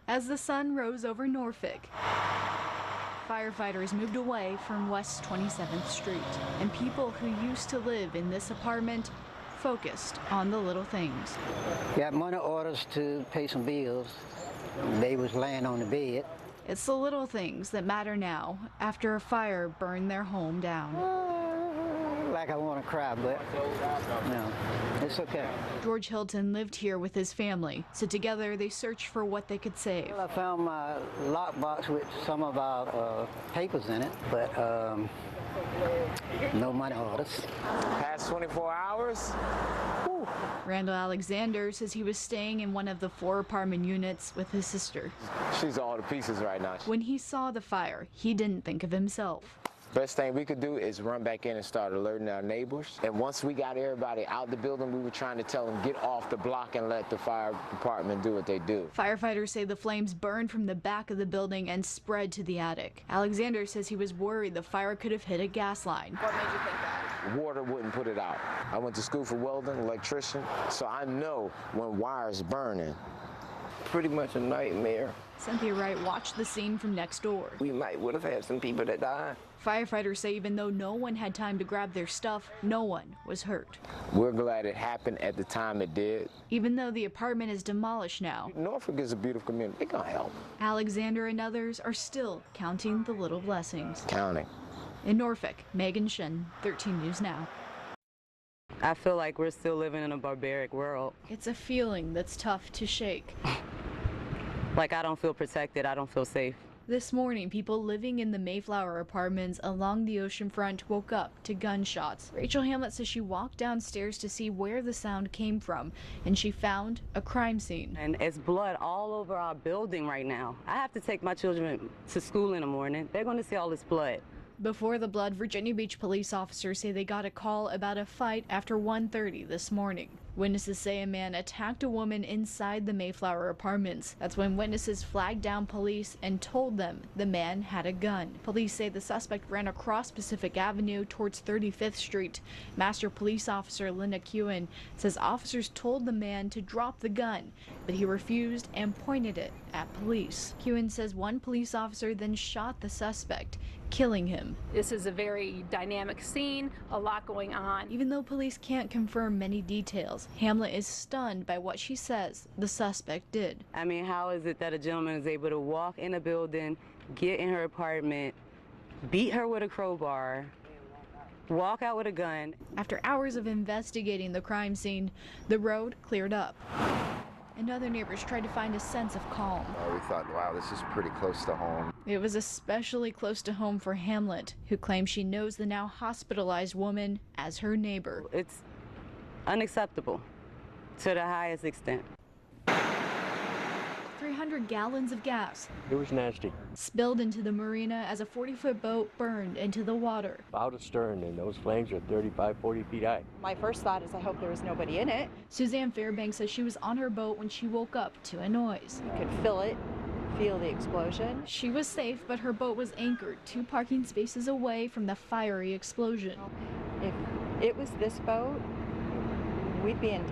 As the sun rose over Norfolk, firefighters moved away from West 27th Street, and people who used to live in this apartment focused on the little things. Got money orders to pay some bills. They was laying on the bed. It's the little things that matter now after a fire burned their home down. Like I want to cry, but no, it's okay. George Hilton lived here with his family, so together they searched for what they could save. Well, I found my lockbox with some of our papers in it, but no money orders. Past 24 hours? Whew. Randall Alexander says he was staying in one of the 4 apartment units with his sister. She's all to pieces right now. When he saw the fire, he didn't think of himself. Best thing we could do is run back in and start alerting our neighbors. And once we got everybody out the building, we were trying to tell them get off the block and let the fire department do what they do. Firefighters say the flames burned from the back of the building and spread to the attic. Alexander says he was worried the fire could have hit a gas line. What made you think that? Water wouldn't put it out. I went to school for welding, electrician, so I know when wires burning. Pretty much a nightmare. Cynthia Wright watched the scene from next door. We would have had some people that died. Firefighters say even though no one had time to grab their stuff, no one was hurt. We're glad it happened at the time it did. Even though the apartment is demolished now, Norfolk is a beautiful community. They're gonna help. Alexander and others are still counting the little blessings. Counting. In Norfolk, Megan Shin, 13 News Now. I feel like we're still living in a barbaric world. It's a feeling that's tough to shake. Like I don't feel protected, I don't feel safe. This morning, people living in the Mayflower apartments along the oceanfront woke up to gunshots. Rachel Hamlet says she walked downstairs to see where the sound came from, and she found a crime scene. And it's blood all over our building right now. I have to take my children to school in the morning. They're going to see all this blood. Before the blood, Virginia Beach police officers say they got a call about a fight after 1:30 this morning. Witnesses say a man attacked a woman inside the Mayflower apartments. That's when witnesses flagged down police and told them the man had a gun. Police say the suspect ran across Pacific Avenue towards 35th Street. Master Police Officer Linda Kewen says officers told the man to drop the gun, but he refused and pointed it at police. Kewen says one police officer then shot the suspect, killing him. This is a very dynamic scene, a lot going on. Even though police can't confirm many details, Hamlet is stunned by what she says the suspect did. I mean, how is it that a gentleman is able to walk in a building, get in her apartment, beat her with a crowbar, walk out with a gun? After hours of investigating the crime scene, the road cleared up, and other neighbors tried to find a sense of calm. We thought, wow, this is pretty close to home. It was especially close to home for Hamlet, who claims she knows the now hospitalized woman as her neighbor. It's unacceptable to the highest extent. 300 gallons of gas It was nasty. spilled into the marina as a 40-foot boat burned into the water. Out astern, and those flames are 35, 40 feet high. My first thought is I hope there was nobody in it. Suzanne Fairbanks says she was on her boat when she woke up to a noise. You could feel the explosion. She was safe, but her boat was anchored 2 parking spaces away from the fiery explosion. If it was this boat, we'd be in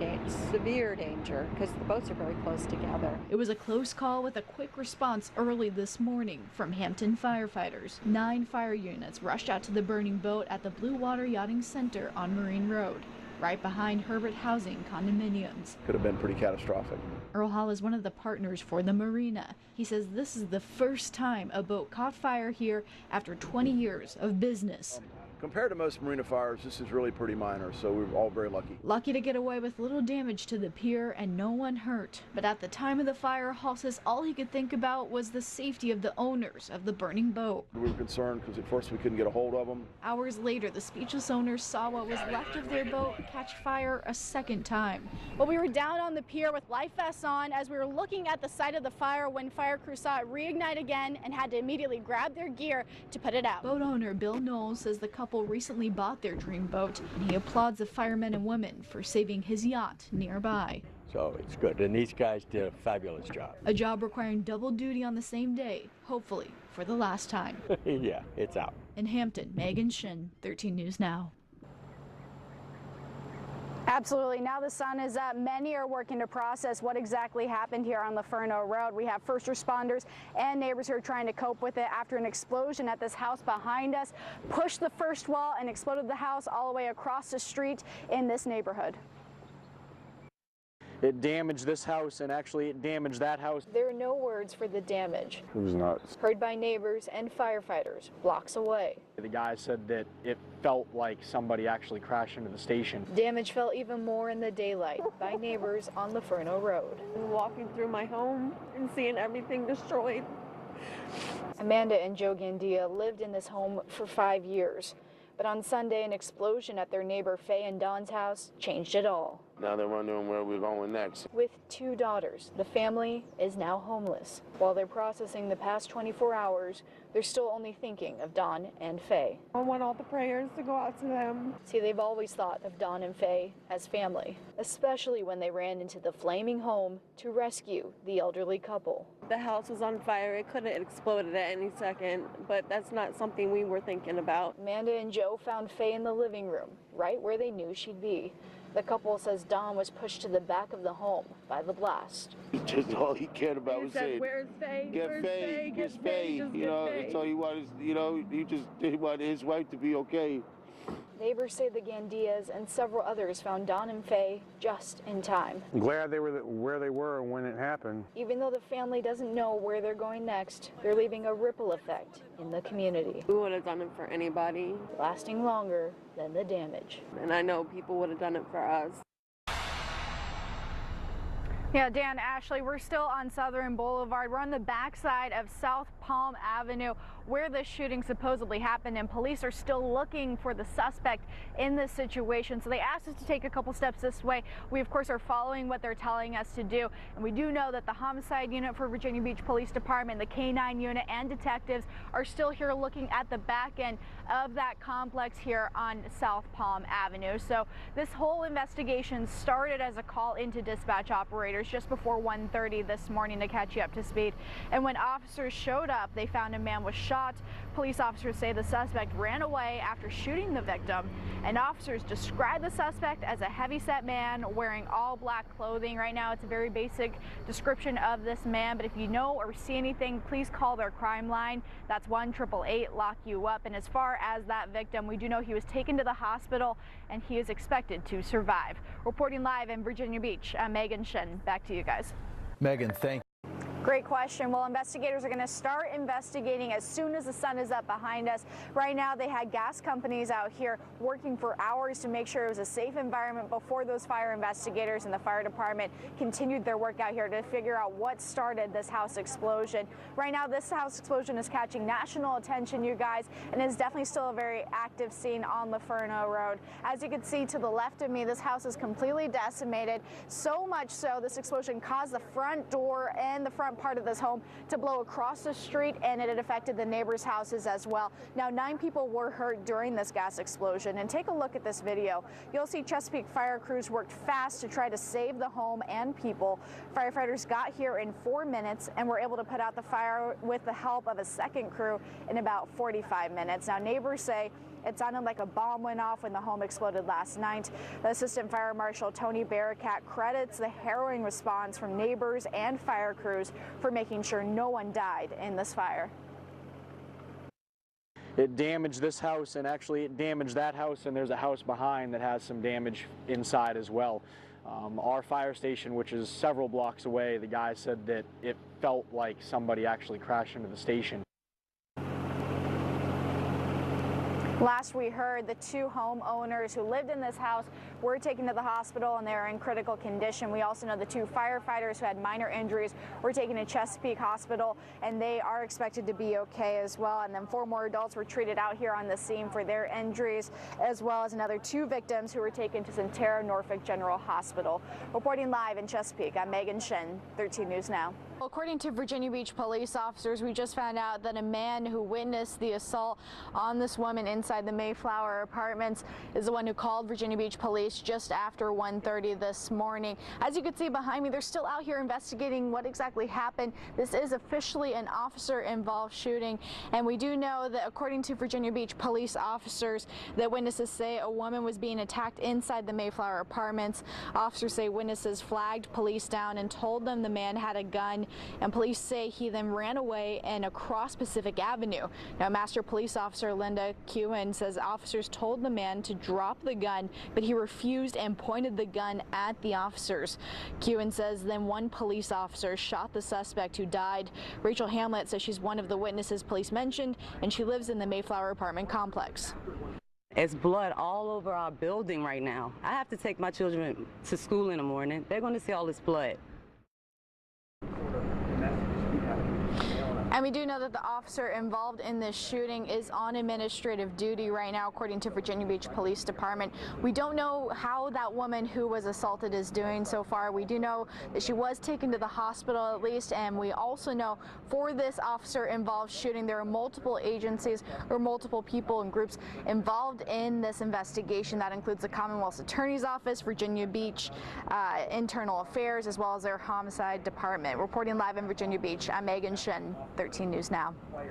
severe danger because the boats are very close together. It was a close call with a quick response early this morning from Hampton firefighters. 9 fire units rushed out to the burning boat at the Blue Water Yachting Center on Marine Road, right behind Herbert Housing condominiums. Could have been pretty catastrophic. Earl Hall is one of the partners for the marina. He says this is the first time a boat caught fire here after 20 years of business. Compared to most marina fires, this is really pretty minor, so we're all very lucky. Lucky to get away with little damage to the pier and no one hurt. But at the time of the fire, Hall says all he could think about was the safety of the owners of the burning boat. We were concerned because at first we couldn't get a hold of them. Hours later, the speechless owners saw what was left of their boat catch fire a second time. Well, we were down on the pier with life vests on as we were looking at the site of the fire when fire crews saw it reignite again and had to immediately grab their gear to put it out. Boat owner Bill Knowles says the couple recently bought their dream boat, and he applauds the firemen and women for saving his yacht nearby. So it's good, and these guys did a fabulous job. A job requiring double duty on the same day, hopefully for the last time. Yeah, it's out. In Hampton, Megan Shin, 13 News Now. Absolutely. Now the sun is up. Many are working to process what exactly happened here on Laferno Road. We have first responders and neighbors who are trying to cope with it after an explosion at this house behind us pushed the first wall and exploded the house all the way across the street in this neighborhood. It damaged this house, and actually it damaged that house. There are no words for the damage. It was nuts. Heard by neighbors and firefighters blocks away. The guy said that it felt like somebody actually crashed into the station. Damage felt even more in the daylight by neighbors on Laferno Road. Walking through my home and seeing everything destroyed. Amanda and Joe Gandia lived in this home for 5 years. But on Sunday, an explosion at their neighbor Faye and Don's house changed it all. Now they're wondering where we're going next. With 2 daughters, the family is now homeless. While they're processing the past 24 hours, they're still only thinking of Don and Faye. I want all the prayers to go out to them. See, they've always thought of Don and Faye as family, especially when they ran into the flaming home to rescue the elderly couple. The house was on fire. It could have exploded at any second, but that's not something we were thinking about. Amanda and Joe found Faye in the living room, right where they knew she'd be. The couple says Don was pushed to the back of the home by the blast. Just all he cared about was saying, "Where's Faye? Get Faye, get Faye." You know, that's all he wanted. You know, he wanted his wife to be okay. Neighbors say the Gandias and several others found Don and Faye just in time. I'm glad they were where they were when it happened. Even though the family doesn't know where they're going next, they're leaving a ripple effect in the community. We would have done it for anybody. Lasting longer than the damage. And I know people would have done it for us. Yeah, Dan, Ashley, we're still on Southern Boulevard. We're on the backside of South Palm Avenue where the shooting supposedly happened, and police are still looking for the suspect in this situation. So they asked us to take a couple steps this way. We, of course, are following what they're telling us to do. And we do know that the homicide unit for Virginia Beach Police Department, the K-9 unit, and detectives are still here looking at the back end of that complex here on South Palm Avenue. So this whole investigation started as a call into dispatch operators just before 1:30 this morning, to catch you up to speed. And when officers showed up, they found a man was shot. Police officers say the suspect ran away after shooting the victim, and officers describe the suspect as a heavy-set man wearing all black clothing. Right now, it's a very basic description of this man, but if you know or see anything, please call their crime line. That's 1-888-LOCK-YOU-UP. And as far as that victim, we do know he was taken to the hospital, and he is expected to survive. Reporting live in Virginia Beach, I'm Megan Shin. Back to you guys. Megan, thank you. Great question. Well, investigators are going to start investigating as soon as the sun is up behind us. Right now, they had gas companies out here working for hours to make sure it was a safe environment before those fire investigators and the fire department continued their work out here to figure out what started this house explosion. Right now, this house explosion is catching national attention, you guys, and is definitely still a very active scene on Laferno Road. As you can see to the left of me, this house is completely decimated. So much so, this explosion caused the front door and the front part of this home to blow across the street, and it had affected the neighbors' houses as well. Now, 9 people were hurt during this gas explosion, and take a look at this video. You'll see Chesapeake fire crews worked fast to try to save the home and people. Firefighters got here in 4 minutes and were able to put out the fire with the help of a second crew in about 45 minutes. Now, neighbors say it sounded like a bomb went off when the home exploded last night. The Assistant Fire Marshal Tony Barricat credits the harrowing response from neighbors and fire crews for making sure no one died in this fire. It damaged this house, and actually it damaged that house, and there's a house behind that has some damage inside as well. Our fire station, which is several blocks away, the guy said that it felt like somebody actually crashed into the station. Last we heard, the 2 homeowners who lived in this house were taken to the hospital and they're in critical condition. We also know the 2 firefighters who had minor injuries were taken to Chesapeake Hospital, and they are expected to be okay as well. And then 4 more adults were treated out here on the scene for their injuries, as well as another 2 victims who were taken to Centera Norfolk General Hospital. Reporting live in Chesapeake, I'm Megan Shin, 13 News Now. According to Virginia Beach police officers, we just found out that a man who witnessed the assault on this woman inside inside the Mayflower Apartments is the one who called Virginia Beach Police just after 1:30 this morning. As you can see behind me, they're still out here investigating what exactly happened. This is officially an officer-involved shooting, and we do know that according to Virginia Beach police officers, that witnesses say a woman was being attacked inside the Mayflower Apartments. Officers say witnesses flagged police down and told them the man had a gun, and police say he then ran away and across Pacific Avenue. Now, Master Police Officer Linda Kewen says officers told the man to drop the gun, but he refused and pointed the gun at the officers. Kewen says then one police officer shot the suspect who died. Rachel Hamlet says she's one of the witnesses police mentioned, and she lives in the Mayflower apartment complex. It's blood all over our building right now. I have to take my children to school in the morning. They're going to see all this blood. And we do know that the officer involved in this shooting is on administrative duty right now, according to Virginia Beach Police Department. We don't know how that woman who was assaulted is doing so far. We do know that she was taken to the hospital at least, and we also know for this officer-involved shooting, there are multiple agencies or multiple people and groups involved in this investigation. That includes the Commonwealth's Attorney's Office, Virginia Beach Internal Affairs, as well as their Homicide Department. Reporting live in Virginia Beach, I'm Megan Shen, 13 News Now.